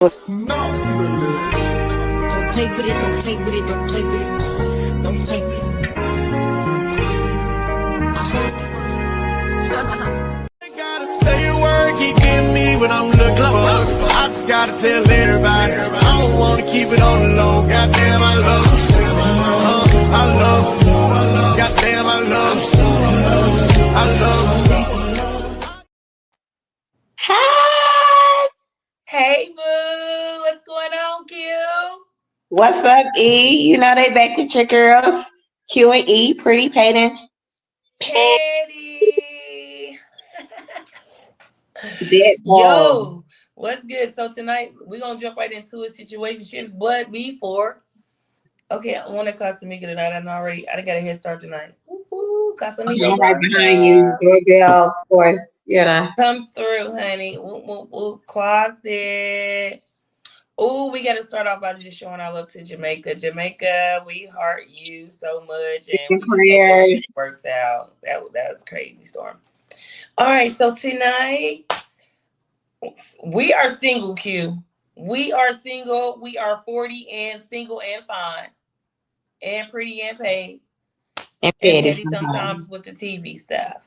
Don't play with it, don't play with it, don't play with it, don't play with it. Gotta say a word, keep getting me what I'm looking for. I just gotta tell everybody, I don't wanna keep it on the low. Goddamn, I love you. I love you. Goddamn, I love you. I love you. Hi. Hey, boo. What's going on, Q? What's up, E? You know they back with your girls, Q and E, pretty Payton. Petty. Yo. What's good? So tonight we're gonna jump right into a situationship, but before, okay, I want to Casamigos tonight. I done got a head start tonight. Woo-hoo, Casamigos I'm right behind you, doorbell, of course. You know. Come through, honey. Clocked it. Oh, we got to start off by just showing our love to Jamaica. Jamaica, we heart you so much, and we just hope it works out. That was crazy, Storm. All right, so tonight we are single, Q. We are single. We are 40 and single and fine, and pretty and paid, and petty sometimes with the TV stuff.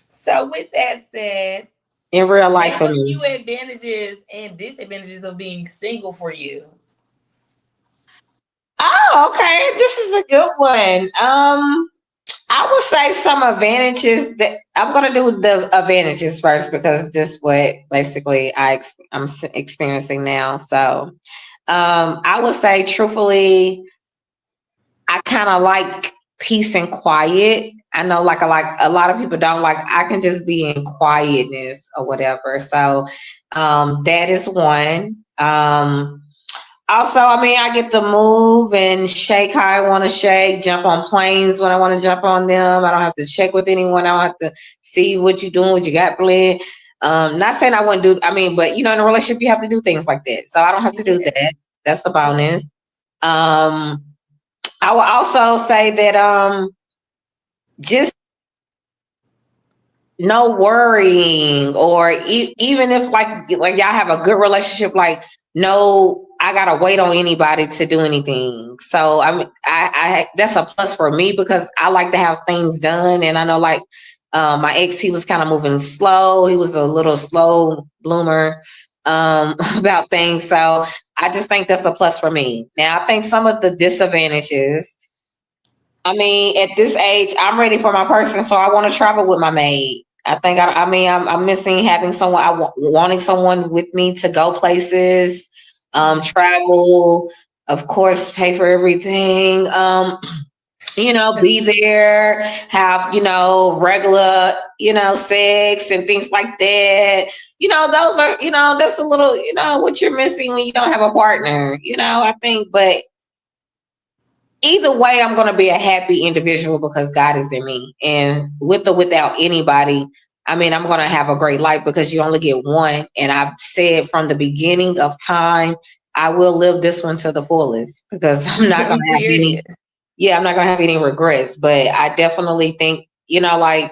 So, with that said, in real life, for me, a few advantages and disadvantages of being single for you. Oh, okay. This is a good one. I would say some advantages that I'm going to do the advantages first because this is what basically I'm experiencing now. So, I would say truthfully, I kind of like peace and quiet. I know like a lot of people don't like, I can just be in quietness or whatever. So, that is one. Also, I mean, I get to move and shake how I want to shake, jump on planes when I want to jump on them. I don't have to check with anyone. I don't have to see what you're doing, what you got planned. Not saying I wouldn't do, I mean, but in a relationship, you have to do things like that. So I don't have to do that. That's the bonus. I will also say that just no worrying, or even if like y'all have a good relationship, like no, I gotta wait on anybody to do anything. So I that's a plus for me because I like to have things done, and I know like my ex, he was kind of moving slow. He was a little slow bloomer about things. So I just think that's a plus for me. Now I think some of the disadvantages. I mean, at this age, I'm ready for my person, so I want to travel with my maid. I think I'm missing having someone. Wanting someone with me to go places, travel, of course, pay for everything. Be there, have regular, sex and things like that. Those are, that's a little, what you're missing when you don't have a partner. I think, but either way, I'm going to be a happy individual because God is in me. And with or without anybody, I mean, I'm going to have a great life because you only get one. And I've said from the beginning of time, I will live this one to the fullest because I'm not going to have any. Yeah, I'm not going to have any regrets. But I definitely think, like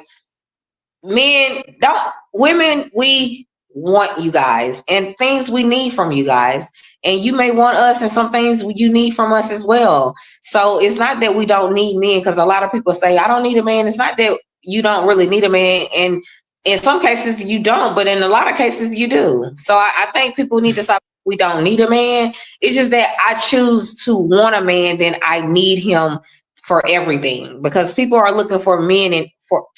women, we want you guys and things we need from you guys. And you may want us and some things you need from us as well. So it's not that we don't need men, because a lot of people say, I don't need a man. It's not that you don't really need a man. And in some cases you don't, but in a lot of cases you do. So I think people need to stop. We don't need a man. It's just that I choose to want a man, then I need him for everything, because people are looking for men and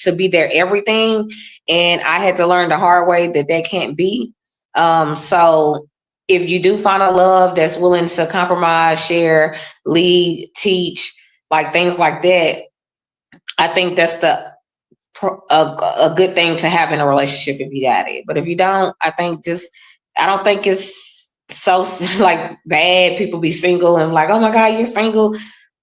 to be their everything. And I had to learn the hard way that can't be. So if you do find a love that's willing to compromise, share, lead, teach, like things like that, I think that's a good thing to have in a relationship if you got it. But if you don't, I don't think it's so like bad. People be single and like, oh my God, you're single.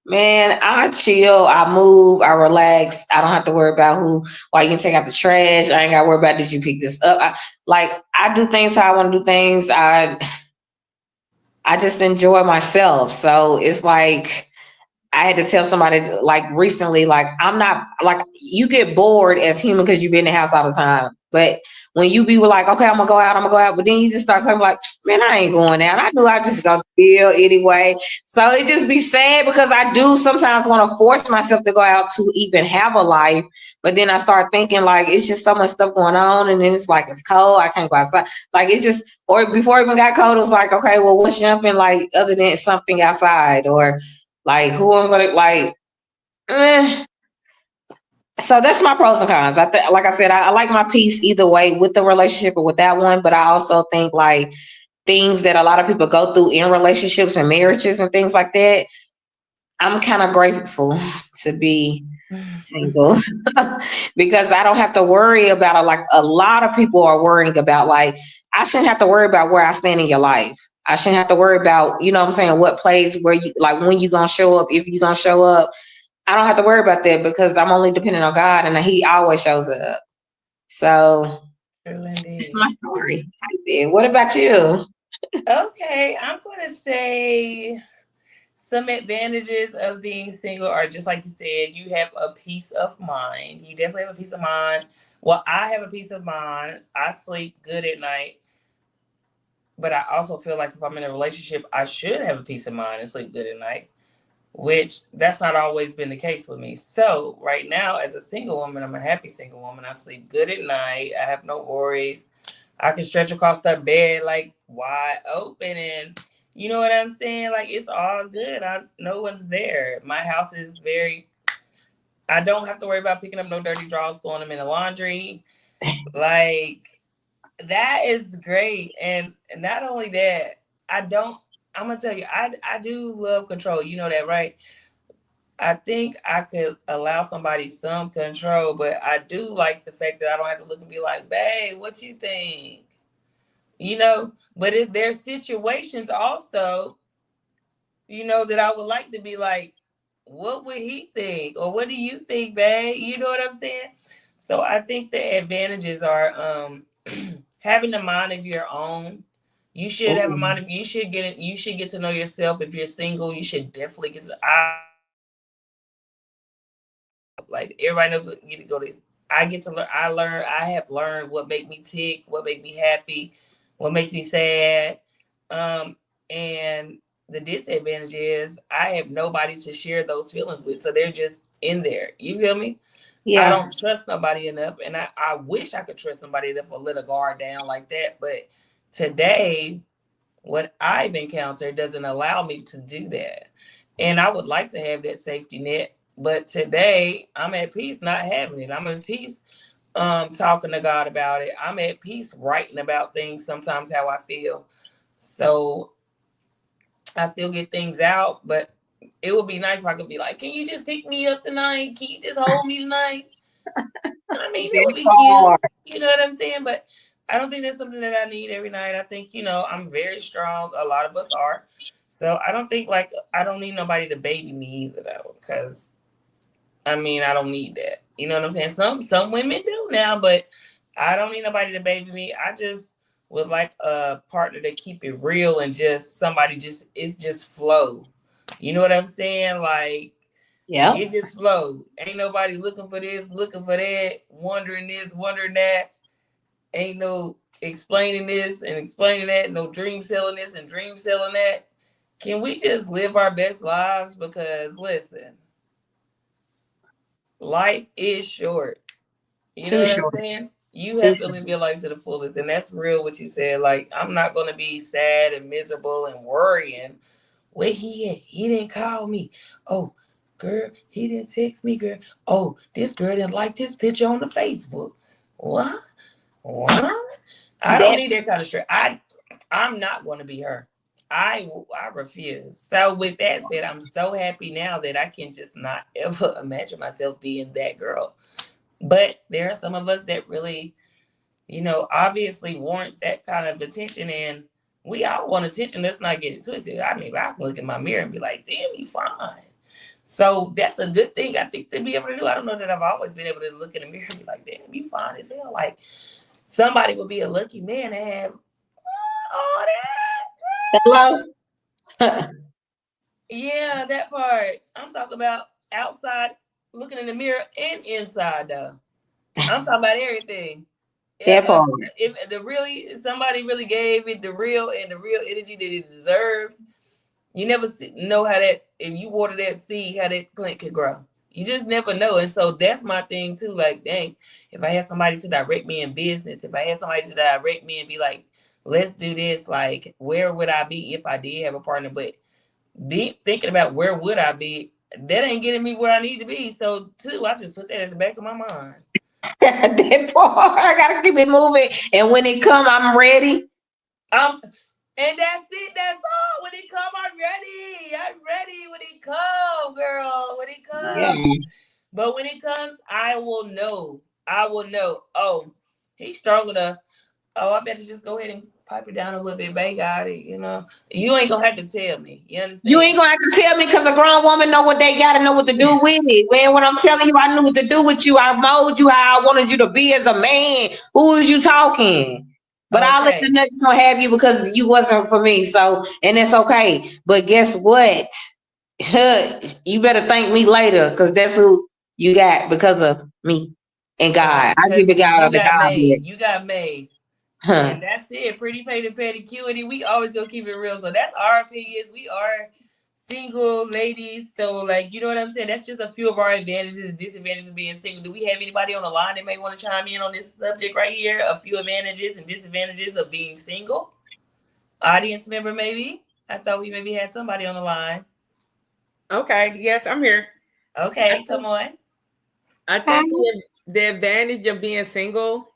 Man, I chill, I move, I relax. I don't have to worry about why you can take out the trash. I ain't got to worry about, did you pick this up? I do things how I want to do things. I just enjoy myself. So it's like, I had to tell somebody like recently, like, I'm not like, you get bored as human because you be in the house all the time. But when you be like, okay, I'm gonna go out, but then you just start talking like, man, I ain't going out. I knew I just gonna feel anyway. So it just be sad because I do sometimes want to force myself to go out to even have a life. But then I start thinking like it's just so much stuff going on, and then it's like it's cold, I can't go outside. Like it's just, or before it even got cold, it was like, okay, well, what's jumping like other than something outside, or like who I'm gonna like. So that's my pros and cons. Like I said, I like my peace either way with the relationship or with that one. But I also think like things that a lot of people go through in relationships and marriages and things like that, I'm kind of grateful to be single because I don't have to worry about it. Like a lot of people are worrying about, like, I shouldn't have to worry about where I stand in your life. I shouldn't have to worry about, you know what I'm saying, what plays where you, like when you gonna show up, if you gonna show up. I don't have to worry about that because I'm only dependent on God and He always shows up. So it's my story. Type it. What about you? Okay, I'm going to say some advantages of being single are just like you said, you have a peace of mind. You definitely have a peace of mind. Well, I have a peace of mind. I sleep good at night. But I also feel like if I'm in a relationship, I should have a peace of mind and sleep good at night, which that's not always been the case with me. So right now, as a single woman, I'm a happy single woman. I sleep good at night. I have no worries. I can stretch across the bed like wide open, and you know what I'm saying? Like it's all good. No one's there. My house is very, I don't have to worry about picking up no dirty drawers, throwing them in the laundry. Like that is great. And not only that, I'm gonna tell you, I do love control. You know that, right? I think I could allow somebody some control, but I do like the fact that I don't have to look and be like, babe, what you think? You know, but if there's situations also, you know, that I would like to be like, what would he think? Or what do you think, babe? You know what I'm saying? So I think the advantages are having a mind of your own. You should have a mind of, you should get it, you should get to know yourself. If you're single, you should definitely get to, like everybody know get to go to this. I get to learn. I have learned what make me tick, what make me happy, what makes me sad. And the disadvantage is I have nobody to share those feelings with, so they're just in there. You feel me? I Yeah. don't trust nobody enough, and I wish I could trust somebody enough to let a guard down like that. But today, what I've encountered doesn't allow me to do that. And I would like to have that safety net. But today I'm at peace not having it. I'm at peace talking to God about it. I'm at peace writing about things, sometimes how I feel. So I still get things out, but it would be nice if I could be like, can you just pick me up tonight? Can you just hold me tonight? I mean, it would be cute. You know what I'm saying? But I don't think that's something that I need every night. I think, you know, I'm very strong. A lot of us are. So I don't think like I don't need nobody to baby me either though. Cause I mean I don't need that. You know what I'm saying? Some women do now, but I don't need nobody to baby me. I just would like a partner to keep it real and just somebody just it's just flow. You know what I'm saying? Like Yeah. it just flows. Ain't nobody looking for this, looking for that, wondering this, wondering that. Ain't no explaining this and explaining that, no dream selling this and dream selling that. Can we just live our best lives? Because listen, life is short. You know Too what I'm short. saying? You Too have to short. live your life to the fullest. And that's real what you said. Like, I'm not going to be sad and miserable and worrying. Where he at? He didn't call me. Oh, girl, he didn't text me, girl. Oh, this girl didn't like this picture on the Facebook. What? What? I don't need that kind of stress. I'm not going to be her. I refuse. So with that said, I'm so happy now that I can just not ever imagine myself being that girl. But there are some of us that really, you know, obviously warrant that kind of attention, and we all want attention. Let's not get it twisted. I mean, I can look in my mirror and be like, damn, you fine. So that's a good thing, I think, to be able to do. I don't know that I've always been able to look in the mirror and be like, damn, you fine as hell. Like somebody would be a lucky man to have all that. Hello. Yeah, that part. I'm talking about outside looking in the mirror and inside though. I'm talking about everything. That part. If somebody really gave it the real energy that it deserved, you never know how that, if you water that seed, how that plant could grow. You just never know. And so that's my thing too. Like, dang, if I had somebody to direct me in business, if I had somebody to direct me and be like, let's do this, like, where would I be if I did have a partner? But thinking about where would I be, that ain't getting me where I need to be. So too, I just put that at the back of my mind. That part. I gotta keep it moving. And when it come, I'm ready. And that's it. That's all. When it come, I'm ready. I'm ready when it comes, girl. When it comes. Yeah. But when it comes, I will know. I will know. Oh, he's strong enough. Oh, I better just go ahead and pipe it down a little bit, baby. Got it. You know, you ain't gonna have to tell me. You understand? You ain't gonna have to tell me because a grown woman know what they gotta know what to do with it. Man, when I'm telling you, I knew what to do with you. I mold you how I wanted you to be as a man. Who is you talking? But I'll let the next one have you because you wasn't for me. So, and it's okay. But guess what? You better thank me later because that's who you got because of me and God. I give it God the God. You got made. And that's it. Pretty petty cutie. We always gonna keep it real. So that's our opinions. We are single ladies. So, like, you know what I'm saying? That's just a few of our advantages and disadvantages of being single. Do we have anybody on the line that may want to chime in on this subject right here? A few advantages and disadvantages of being single? Audience member, maybe? I thought we maybe had somebody on the line. Okay. Yes, I'm here. Okay, come on. I think the advantage of being single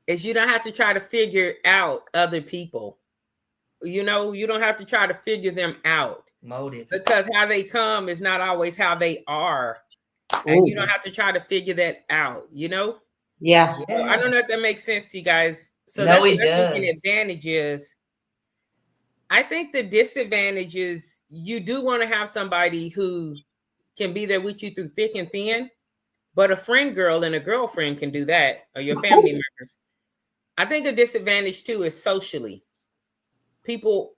is you don't have to try to figure out other people. You know, you don't have to try to figure them out. Motives. Because how they come is not always how they are. And you don't have to try to figure that out, you know? Yeah. So I don't know if that makes sense to you guys. So no, it does. The advantage is. I think the disadvantage is you do want to have somebody who can be there with you through thick and thin, but a friend girl and a girlfriend can do that, or your family members. I think a disadvantage too is socially. People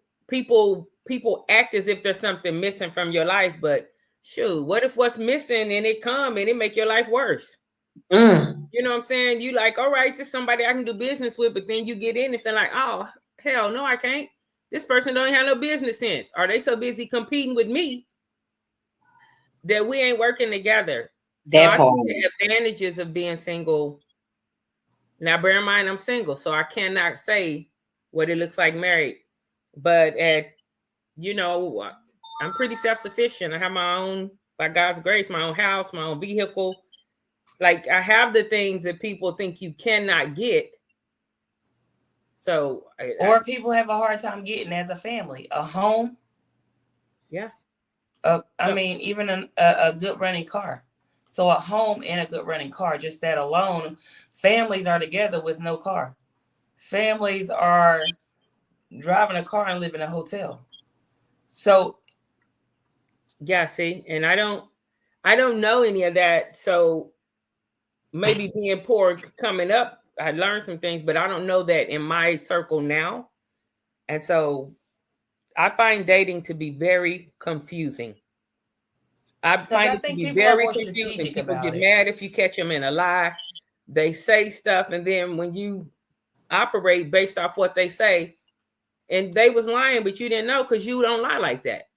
act as if there's something missing from your life, but shoot, what if what's missing and it come and it make your life worse? You know what I'm saying? You like, all right, there's somebody I can do business with, but then you get in and feel like, oh, hell no, I can't. This person don't have no business sense. Are they so busy competing with me that we ain't working together? So I think the advantages of being single. Now, bear in mind, I'm single, so I cannot say what it looks like married. But you know, I'm pretty self-sufficient. I have my own, by God's grace, my own house, my own vehicle. Like, I have the things that people think you cannot get. So, or people have a hard time getting as a family, a home. Yeah. I mean, even a good running car. So a home and a good running car, just that alone. Families are together with no car. Families are driving a car and living in a hotel. So, yeah, see, and I don't know any of that. So maybe being poor coming up, I learned some things, but I don't know that in my circle now. And so I find dating to be very confusing. I find it to be very confusing. People get mad if you catch them in a lie. They say stuff, and then when you operate based off what they say, and they was lying, but you didn't know because you don't lie like that.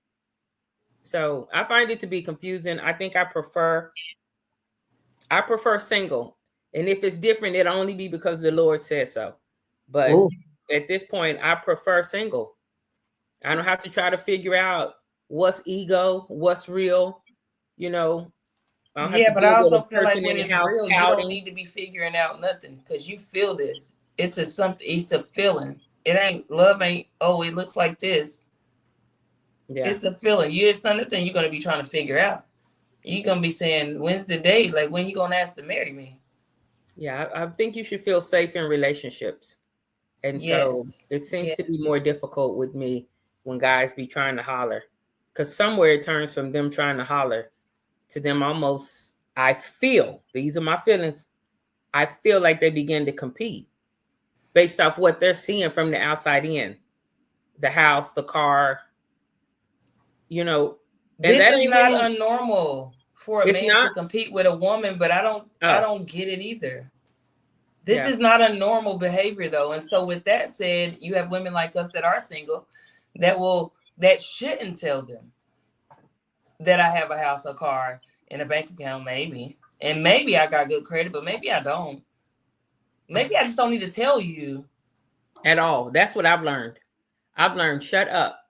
So I find it to be confusing. I think I prefer single. And if it's different, it'll only be because the Lord said so. But at this point, I prefer single. I don't have to try to figure out what's ego, what's real, you know. Yeah, but I also feel like when it's real, you don't need to be figuring out nothing because you feel this. It's a feeling. It ain't love ain't, oh, it looks like this. Yeah. It's a feeling. It's not nothing you're gonna be trying to figure out. You're gonna be saying, when's the date? Like, when he gonna ask to marry me? Yeah, I think you should feel safe in relationships. And so it seems to be more difficult with me when guys be trying to holler. Because somewhere it turns from them trying to holler to them almost, I feel, these are my feelings, I feel like they begin to compete based off what they're seeing from the outside in. The house, the car, you know. And this is not unnormal for a man to compete with a woman, but I don't get it either. This is not a normal behavior though. And so with that said, you have women like us that are single that shouldn't tell them that I have a house, a car, and a bank account, maybe. And maybe I got good credit, but maybe I don't. Maybe I just don't need to tell you. At all. That's what I've learned. I've learned shut up.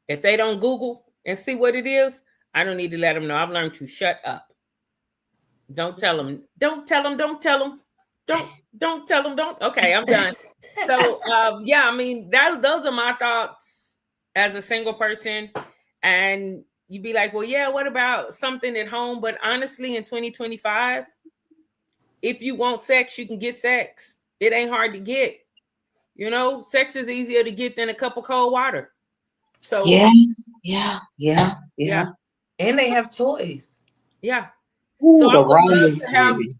If they don't Google and see what it is, I don't need to let them know. I've learned to shut up. Don't tell them. Don't tell them. Don't tell them. Don't tell them. Don't. Okay, I'm done. So yeah, I mean, those are my thoughts as a single person. And you'd be like, well, yeah, what about something at home? But honestly, in 2025, if you want sex, you can get sex. It ain't hard to get. You know, sex is easier to get than a cup of cold water. So yeah. And they have toys. Yeah. Ooh, So the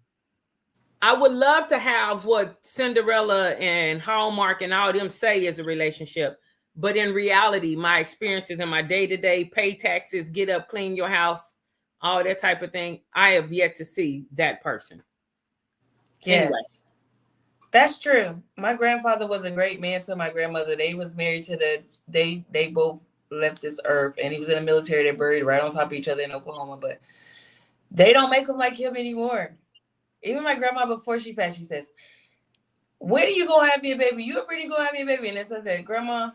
I would love to have what Cinderella and Hallmark and all them say is a relationship. But in reality, my experiences in my day-to-day, pay taxes, get up, clean your house, all that type of thing, I have yet to see that person. Yes. Anyway. That's true. My grandfather was a great man to my grandmother. They was married to they both left this earth, and he was in the military. They're buried right on top of each other in Oklahoma, but they don't make them like him anymore. Even my grandma, before she passed, she says, when are you gonna have me a baby? You pretty gonna have me a baby? And then I said, Grandma,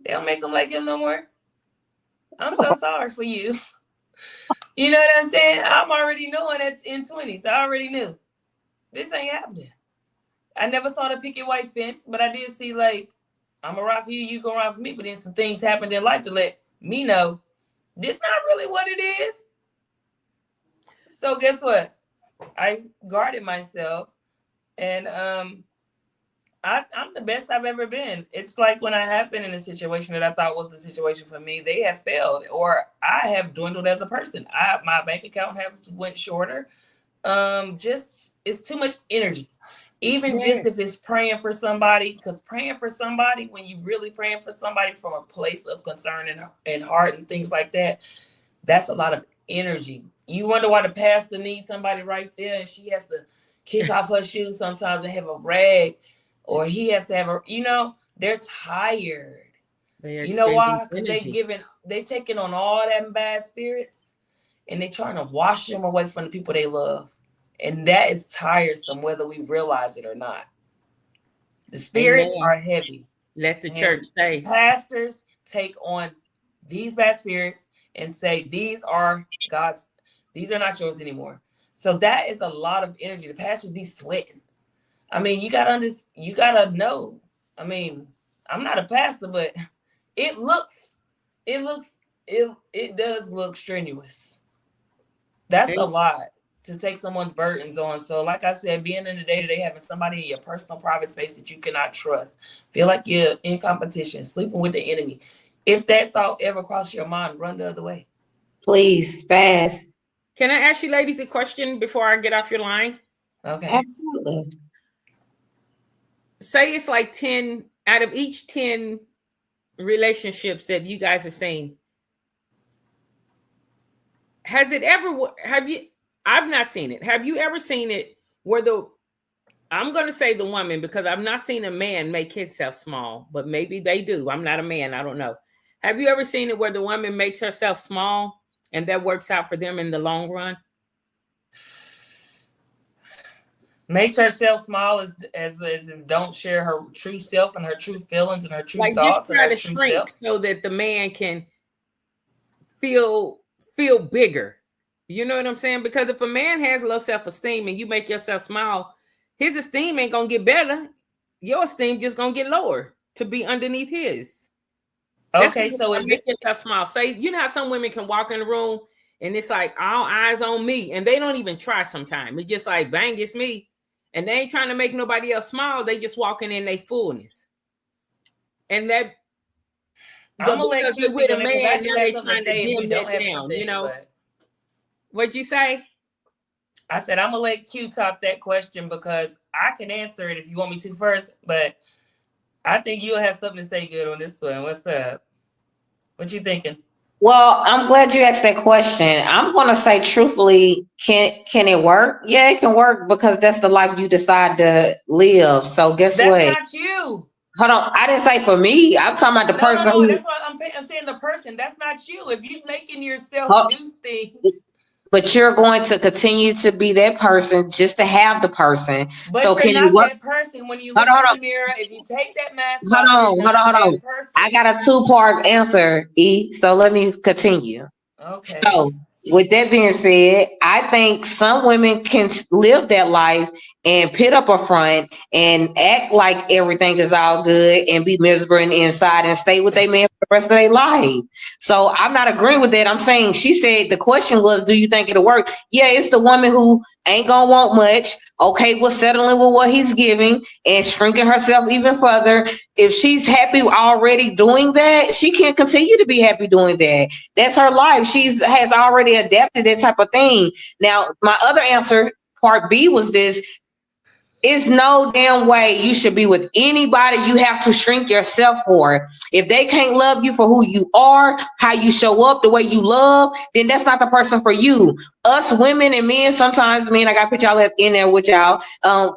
they don't make them like him no more. I'm so sorry for you. You know what I'm saying? I'm already knowing that in 20s. I already knew this ain't happening. I never saw the picket white fence, but I did see, like, I'm gonna ride for you, you gonna ride for me. But then some things happened in life to let me know this not really what it is. So guess what? I guarded myself, and I'm the best I've ever been. It's like when I have been in a situation that I thought was the situation for me, they have failed, or I have dwindled as a person. My bank account has went shorter. Just it's too much energy. Even just if it's praying for somebody, because praying for somebody, when you really praying for somebody from a place of concern and heart and things like that, that's a lot of energy. You wonder why the pastor needs somebody right there, and she has to kick off her shoes sometimes and have a rag, or he has to have a, they're tired. You know why? Because they taking on all that bad spirits, and they trying to wash them away from the people they love. And that is tiresome, whether we realize it or not. The spirits are heavy. Let the church say. Pastors take on these bad spirits and say, these are God's, these are not yours anymore. So that is a lot of energy. The pastors be sweating. I mean, you gotta know. I mean, I'm not a pastor, but it does look strenuous. That's a lot to take someone's burdens on. So like I said, being in the day-to-day, having somebody in your personal private space that you cannot trust, feel like you're in competition, sleeping with the enemy. If that thought ever crossed your mind, run the other way. Please, fast. Can I ask you ladies a question before I get off your line? Okay. Absolutely. Say it's like 10 out of each 10 relationships that you guys have seen. I've not seen it. Have you ever seen it where I'm going to say the woman, because I've not seen a man make himself small, but maybe they do. I'm not a man. I don't know. Have you ever seen it where the woman makes herself small and that works out for them in the long run? Makes herself small as don't share her true self and her true feelings and her true thoughts. Just try to shrink so that the man can feel bigger. You know what I'm saying? Because if a man has low self-esteem and you make yourself small, his esteem ain't gonna get better. Your esteem just gonna get lower to be underneath his. Okay, so make yourself small. Say, you know how some women can walk in the room and it's like all eyes on me, and they don't even try sometimes. It's just like, bang, it's me. And they ain't trying to make nobody else smile. They just walking in their fullness. And that I'm gonna let you with a man, now they trying to dim that down, you know. What'd you say? I said, I'm gonna let Q top that question because I can answer it if you want me to first, but I think you'll have something to say good on this one. What's up? What you thinking? Well, I'm glad you asked that question. I'm gonna say truthfully, can it work? Yeah, it can work because that's the life you decide to live. So guess That's what? not you. Hold on, I didn't say for me. I'm talking about the person No. who. That's what I'm saying. The person. That's not you. If you making yourself do things, But you're going to continue to be that person just to have the person. but So you're can it not work? that person. When you Hold look on, in hold the on. mirror, if you take that mask Hold off, you're on, hold on, not hold that on. I person. got a two-part answer, E. So let me continue. Okay. So, with that being said, I think some women can live that life and put up a front and act like everything is all good and be miserable inside and stay with their man for the rest of their life. So I'm not agreeing with that. I'm saying she said the question was, do you think it'll work? Yeah, it's the woman who ain't gonna want much, okay, with settling with what he's giving and shrinking herself even further. If she's happy already doing that, she can continue to be happy doing that. That's her life. She's has already adapted that type of thing. Now, my other answer, part B, was this. It's no damn way you should be with anybody you have to shrink yourself for. If they can't love you for who you are, how you show up, the way you love, then that's not the person for you. Us women and men, sometimes, I got to put y'all in there with y'all,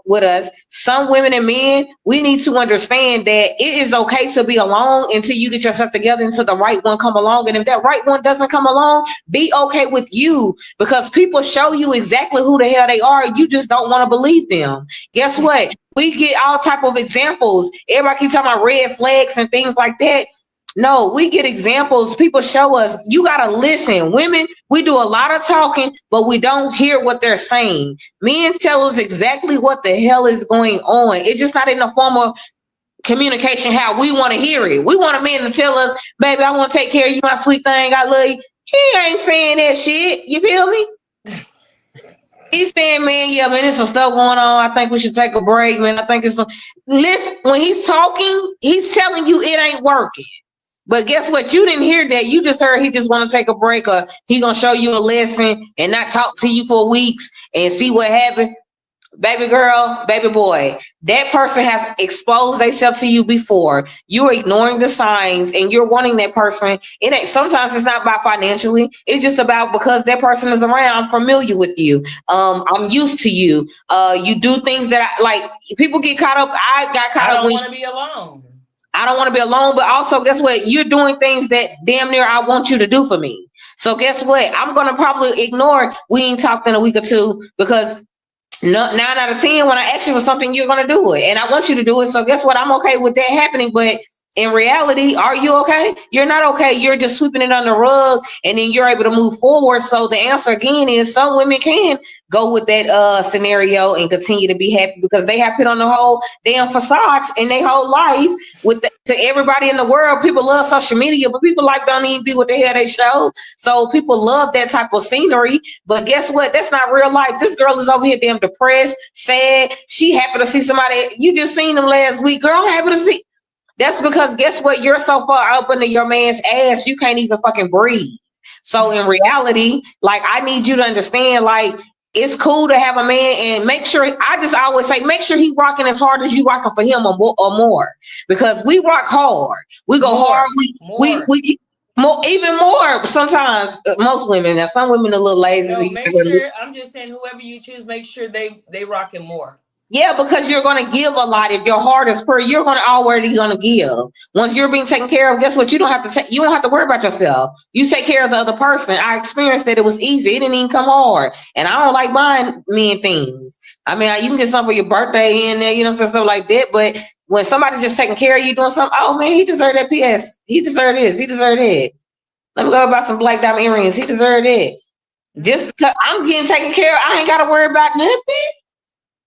with us. Some women and men, we need to understand that it is okay to be alone until you get yourself together, until the right one come along. And if that right one doesn't come along, be okay with you, because people show you exactly who the hell they are. You just don't want to believe them. Guess what? We get all type of examples. Everybody keep talking about red flags and things like that. No, we get examples. People show us. You got to listen. Women, we do a lot of talking, but we don't hear what they're saying. Men tell us exactly what the hell is going on. It's just not in the form of communication how we want to hear it. We want a man to tell us, baby, I want to take care of you, my sweet thing. I love you. He ain't saying that shit. You feel me? He's saying, man, yeah, man, there's some stuff going on. I think we should take a break, man. I think it's some. Listen, when he's talking, he's telling you it ain't working. But guess what? You didn't hear that. You just heard he just want to take a break, or he gonna show you a lesson and not talk to you for weeks and see what happened. Baby girl, baby boy, that person has exposed themselves to you before. You're ignoring the signs and you're wanting that person. It ain't, sometimes it's not about financially. It's just about because that person is around. I'm familiar with you. I'm used to you. You do things that I like. People get caught up. I got caught I up don't when want to be alone. I don't want to be alone, but also guess what? You're doing things that damn near I want you to do for me. So guess what? I'm gonna probably ignore we ain't talked in a week or two, because no, 9 out of 10, when I ask you for something, you're gonna do it, and I want you to do it. So guess what? I'm okay with that happening. But in reality, are you okay? You're not okay. You're just sweeping it under the rug, and then you're able to move forward. So the answer again is some women can go with that scenario and continue to be happy because they have put on the whole damn facade in their whole life to everybody in the world. People love social media, but people like don't even be what the hell they show. So people love that type of scenery. But guess what? That's not real life. This girl is over here damn depressed, sad. She happy to see somebody. You just seen them last week. Girl, I'm happy to see. That's because guess what? You're so far up into your man's ass, you can't even fucking breathe. So in reality, like, I need you to understand, like, it's cool to have a man, and make sure, I just always say, make sure he rocking as hard as you rocking for him, or more. Because we rock hard. We go hard. We more, even more sometimes, most women. Now some women are a little lazy. No, make sure, I'm just saying, whoever you choose, make sure they rocking more. Yeah, because you're going to give a lot. If your heart is pure, you're already going to give. Once you're being taken care of, guess what? You don't have to worry about yourself. You take care of the other person. I experienced that it was easy. It didn't even come hard. And I don't like buying men things. I mean, you can get something for your birthday in there, stuff like that. But when somebody just taking care of you, doing something, oh man, he deserved that PS. He deserved this. He deserved it. Let me go buy some black diamond earrings. He deserved it. Just because I'm getting taken care of, I ain't got to worry about nothing.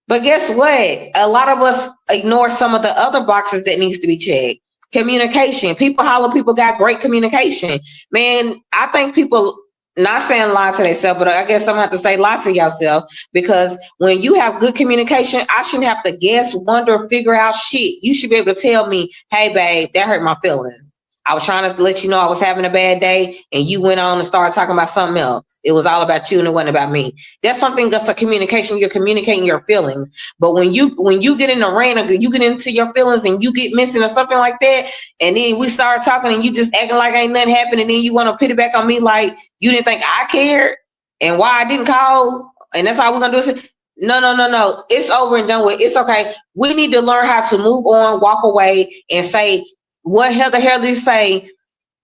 But guess what? A lot of us ignore some of the other boxes that needs to be checked. Communication. People got great communication. Man, I think people, not saying lie to themselves, but I guess I'm going to have to say lie to yourself, because when you have good communication, I shouldn't have to guess, wonder, figure out shit. You should be able to tell me, hey, babe, that hurt my feelings. I was trying to let you know I was having a bad day, and you went on and started talking about something else. It was all about you and it wasn't about me. That's something that's a communication. You're communicating your feelings. But when you get in a rant or you get into your feelings and you get missing or something like that, and then we start talking and you just acting like ain't nothing happened, and then you want to put it back on me like you didn't think I cared and why I didn't call, and that's all we're gonna do. No. It's over and done with. It's okay. We need to learn how to move on, walk away, and say what the hell did he say?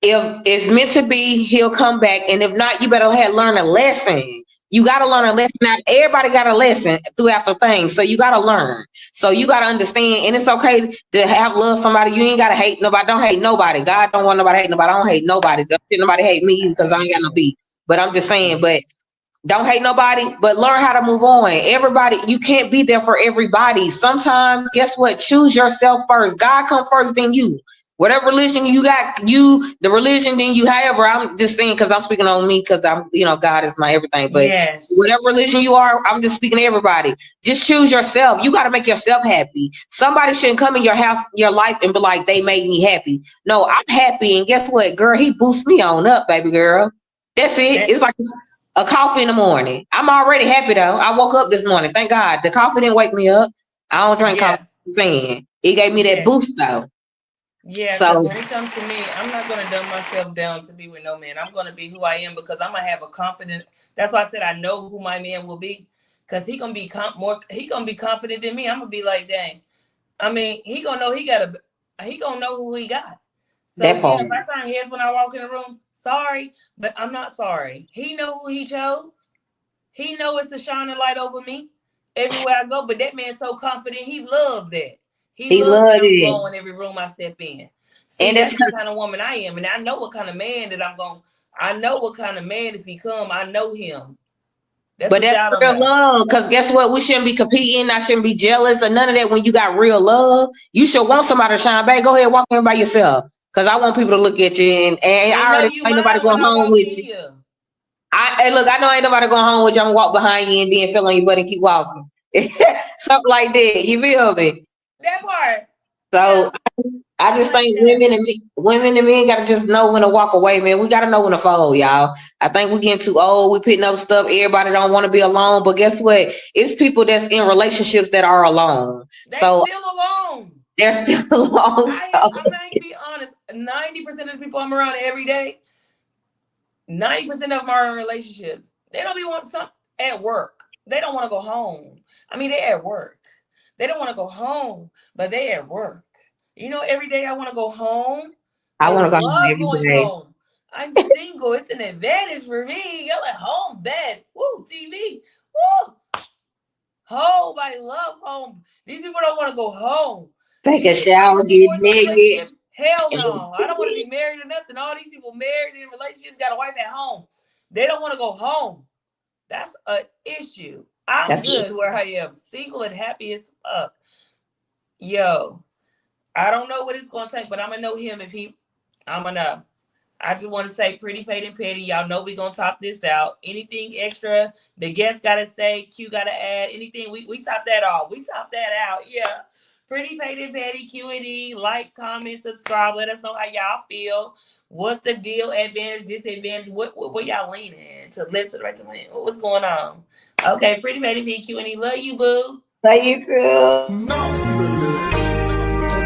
If it's meant to be, he'll come back. And if not, you better learn a lesson. You got to learn a lesson. Now, everybody got a lesson throughout the thing. So you got to learn. So you got to understand. And it's okay to have love somebody. You ain't got to hate nobody. Don't hate nobody. God don't want nobody to hate nobody. I don't hate nobody. Don't nobody hate me because I ain't got no beef. But I'm just saying, but don't hate nobody, but learn how to move on. Everybody, you can't be there for everybody. Sometimes, guess what? Choose yourself first. God come first, then you. Whatever religion you got, the religion, then you. However, I'm just saying because I'm speaking on me because I'm, God is my everything. But yes. Whatever religion you are, I'm just speaking to everybody. Just choose yourself. You got to make yourself happy. Somebody shouldn't come in your house, your life, and be like, they made me happy. No, I'm happy, and guess what, girl? He boosts me on up, baby girl. That's it. It's like a coffee in the morning. I'm already happy though. I woke up this morning. Thank God. The coffee didn't wake me up. I don't drink coffee. Saying it gave me that boost though. Yeah, so when it comes to me, I'm not gonna dumb myself down to be with no man. I'm gonna be who I am because I'm gonna have a confident. That's why I said I know who my man will be, because he gonna be he gonna be confident in me. I'm gonna be like, dang. I mean, he gonna know he gonna know who he got. So if I turn heads when I walk in the room, sorry, but I'm not sorry. He know who he chose. He know it's a shining light over me everywhere I go. But that man's so confident. He loved that. He loved that I'm glowing every room I step in. See, and that's the kind of woman I am. And I know what kind of man that I know what kind of man, if he come, I know him. But that's real love. Because guess what? We shouldn't be competing. I shouldn't be jealous or none of that. When you got real love, you should want somebody to shine back. Go ahead, walk in by yourself. Because I want people to look at you, and I already ain't nobody going home with you. Look, I know ain't nobody going home with you. I'm gonna walk behind you and then feel on your butt and keep walking. Something like that. You feel me? That part. So I just think women and men gotta just know when to walk away, man. We gotta know when to fold, y'all. I think we're getting too old. We're picking up stuff. Everybody don't want to be alone. But guess what? It's people that's in relationships that are alone. They're still alone. They're still alone. I'm going to be honest. 90% of the people I'm around every day, 90% of them are in relationships. They don't be want something at work. They don't want to go home. I mean, they're at work. They don't want to go home, but they're at work. Every day I want to go home. I want to go home every day. Home. I'm single. It's an advantage for me. I'm at home, bed. Woo, TV. Woo. Home. I love home. These people don't want to go home. Take a shower, get naked. Hell no. I don't want to be married or nothing. All these people married in relationships got a wife at home. They don't want to go home. That's an issue. I'm good where I am. Single and happy as fuck. Yo, I don't know what it's going to take, but I'm going to know him if I'm going to know. I just want to say pretty, paid, and petty. Y'all know we're going to top this out. Anything extra the guest got to say, Q got to add, anything, we top that off. We top that out. Yeah. Pretty, paid, and petty, Q&E. Like, comment, subscribe. Let us know how y'all feel. What's the deal? Advantage, disadvantage? What y'all leaning? To left, to the right, to the left? What's going on? Okay, pretty, paid, and petty, Q&E. Love you, boo. Love you too. Don't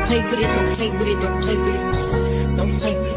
play with it, don't play with it, don't play with it. Don't play with it.